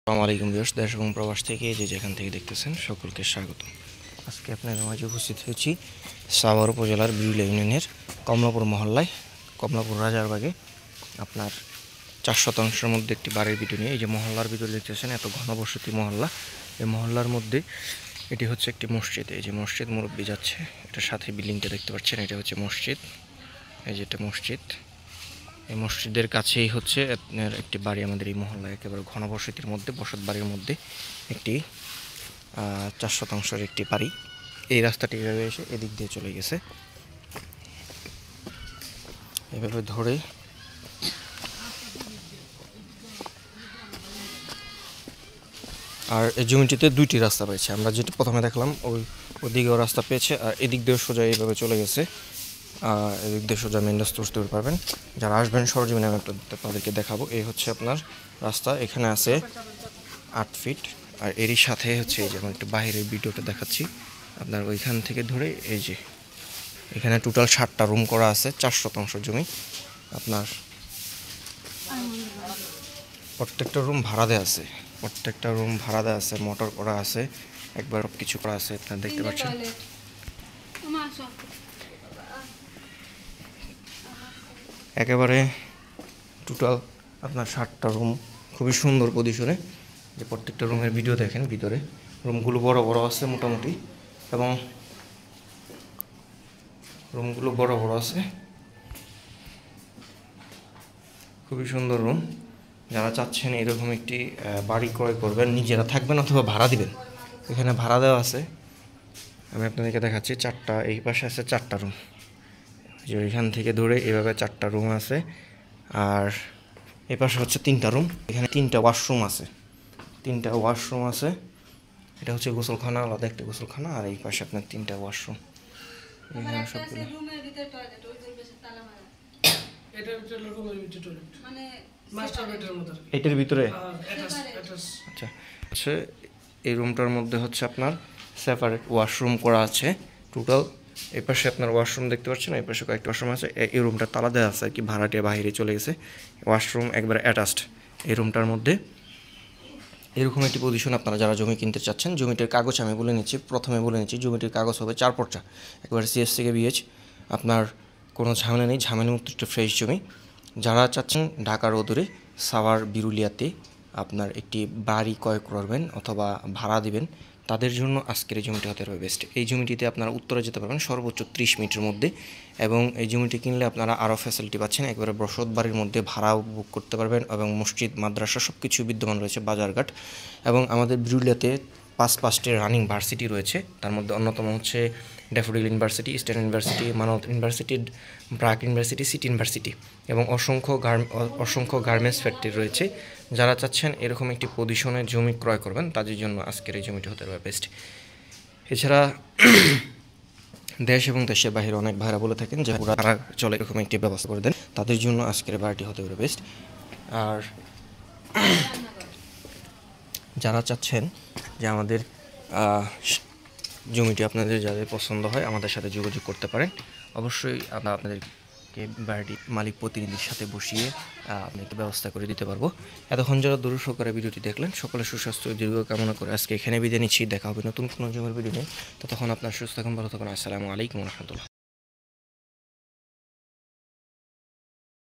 আসসালামু আলাইকুম ভিউয়ার্স, দেশ এবং প্রবাস থেকে যে যেখান থেকে দেখতেছেন সকলকে স্বাগত। আজকে আপনাদের মাঝে উপস্থিত হয়েছি সাভার উপজেলার বিরুলিয়া ইউনিয়নের কমলাপুর মহল্লায়, কমলাপুর রাজারবাগে। আপনার 4 শতাংশের মধ্যে একটি বাড়ির ভিডিও নিয়ে। এই যে মহল্লার ভিতরে দেখতেছেন, এত ঘনবসতি মহল্লা। এই মহল্লার মধ্যে এটি হচ্ছে একটি মসজিদ। এই যে মসজিদ, মুরব্বি যাচ্ছে, এটার সাথে বিল্ডিংটা দেখতে পাচ্ছেন, এটা হচ্ছে মসজিদ। এই যে এটা মসজিদ, এই মসজিদের কাছেই হচ্ছে আপনার একটি বাড়ি। আমাদের এই মহল্লায় একেবারে ঘনবসতির মধ্যে, বসত বাড়ির মধ্যে একটি 4 শতাংশের একটি বাড়ি। এই রাস্তাটি এভাবে এসে এদিক দিয়ে চলে গেছে, এভাবে ধরে আর এই জমিটিতে 2টি রাস্তা পেয়েছে। আমরা যেটা প্রথমে দেখলাম ওদিকেও রাস্তা পেয়েছে, আর এদিক দিয়েও সোজা এইভাবে চলে গেছে। এদিক দিয়ে সোজা মেন রাস্তা উঠতে পারবেন। যারা আসবেন সরজমিনে আমি তাদেরকে দেখাবো। এই হচ্ছে আপনার রাস্তা, এখানে আছে 8 ফিট। আর এরই সাথে হচ্ছে এই যে আমি একটু বাইরের ভিডিওটা দেখাচ্ছি আপনার, ওইখান থেকে ধরে এই যে এখানে টোটাল 7টা রুম করা আছে, 4 শতাংশ জমি। আপনার প্রত্যেকটা রুম ভাড়া দেওয়া আছে, মোটর করা আছে, একবার কিছু করা আছে, আপনারা দেখতে পাচ্ছেন। একেবারে টোটাল আপনার 7টা রুম, খুবই সুন্দর পজিশনে। যে প্রত্যেকটা রুমের ভিডিও দেখেন, ভিতরে রুমগুলো বড় বড় আছে মোটামুটি, এবং রুমগুলো বড় বড় আছে, খুবই সুন্দর রুম। যারা চাচ্ছেন এরকম একটি বাড়ি ক্রয় করবেন, নিজেরা থাকবেন অথবা ভাড়া দিবেন, এখানে ভাড়া দেওয়া আছে। আমি আপনাদেরকে দেখাচ্ছি, 4টা, এই পাশে আছে 4টা রুম, যে এখান থেকে ধরে এভাবে 4টা রুম আছে। আর এই পাশে হচ্ছে 3টা রুম, এখানে 3টা ওয়াশরুম আছে। এটা হচ্ছে গোসলখানা, আলাদা একটা গোসলখানা। আর এই পাশে আপনার 3টা ওয়াশরুম। এখানে সবগুলো এটার ভিতরে আচ্ছা হচ্ছে এই রুমটার মধ্যে হচ্ছে আপনার সেপারেট ওয়াশরুম করা আছে টোটাল। এই পাশে আপনার ওয়াশরুম দেখতে পাচ্ছেন, এই পাশে কয়েকটা ওয়াশরুম আছে। এই রুমটা তালা দেওয়া আছে আর কি, ভাড়াটিয়া বাইরে চলে গেছে। ওয়াশরুম একবারে অ্যাটাচড এই রুমটার মধ্যে। এরকম একটি পজিশন। আপনারা যারা জমি কিনতে চাচ্ছেন, জমিটির কাগজ আমি প্রথমে বলে নিচ্ছি, জমিটির কাগজ হবে 4 পর্চা, একবারে সিএস থেকে বিএইচ। আপনার কোনো ঝামেলা নেই, ঝামেলামুক্ত একটা ফ্রেশ জমি। যারা চাচ্ছেন ঢাকার অদূরে সাভার বিরুলিয়াতে আপনার একটি বাড়ি ক্রয় করবেন অথবা ভাড়া দিবেন, তাদের জন্য আজকের এই জমিটি হতে হবে বেস্ট। এই জমিটিতে আপনারা উত্তরে যেতে পারবেন সর্বোচ্চ 30 মিনিটের মধ্যে, এবং এই জমিটি কিনলে আপনারা আরও ফ্যাসিলিটি পাচ্ছেন। একবারে বসত বাড়ির মধ্যে ভাড়াও বুক করতে পারবেন, এবং মসজিদ, মাদ্রাসা সব কিছুই বিদ্যমান রয়েছে, বাজারঘাট। এবং আমাদের বিরুলিয়াতে 5টি রানিং ভার্সিটি রয়েছে, তার মধ্যে অন্যতম হচ্ছে ড্যাফোডিল ইউনিভার্সিটি, স্টেট ইউনিভার্সিটি, মানব university, BRAC university, city university, এবং অসংখ্য গার্মেন্টস ফ্যাক্টরি রয়েছে। যারা চাচ্ছেন এরকম একটি পজিশনে জমি ক্রয় করবেন, তাদের জন্য আজকের এই জমিটি হতে পারে বেস্ট। এছাড়া দেশ এবং দেশের বাইরে অনেক ভাইরা বলে থাকেন যে ভাড়া চলে, এরকম একটি ব্যবস্থা করে দেন, তাদের জন্য আজকের বাড়িটি হতে পারে বেস্ট। আর যারা চাচ্ছেন যে আমাদের জমিটি আপনাদের যাদের পছন্দ হয়, আমাদের সাথে যোগাযোগ করতে পারেন। অবশ্যই আমরা আপনাদেরকে বাড়িটি মালিক প্রতিনিধির সাথে বসিয়ে আপনাকে ব্যবস্থা করে দিতে পারবো। এতক্ষণ যারা দূর সহকারে ভিডিওটি দেখলেন, সকলের সুস্বাস্থ্য দীর্ঘ কামনা করে আজকে এখানে বিদায় নিচ্ছি। দেখা হবে নতুন কোনো জমির ভিডিও নিয়ে। ততক্ষণ আপনার সুস্থ থাকুন, ভালো থাকুন। আসসালামু আলাইকুম রহমতুল্লাহ।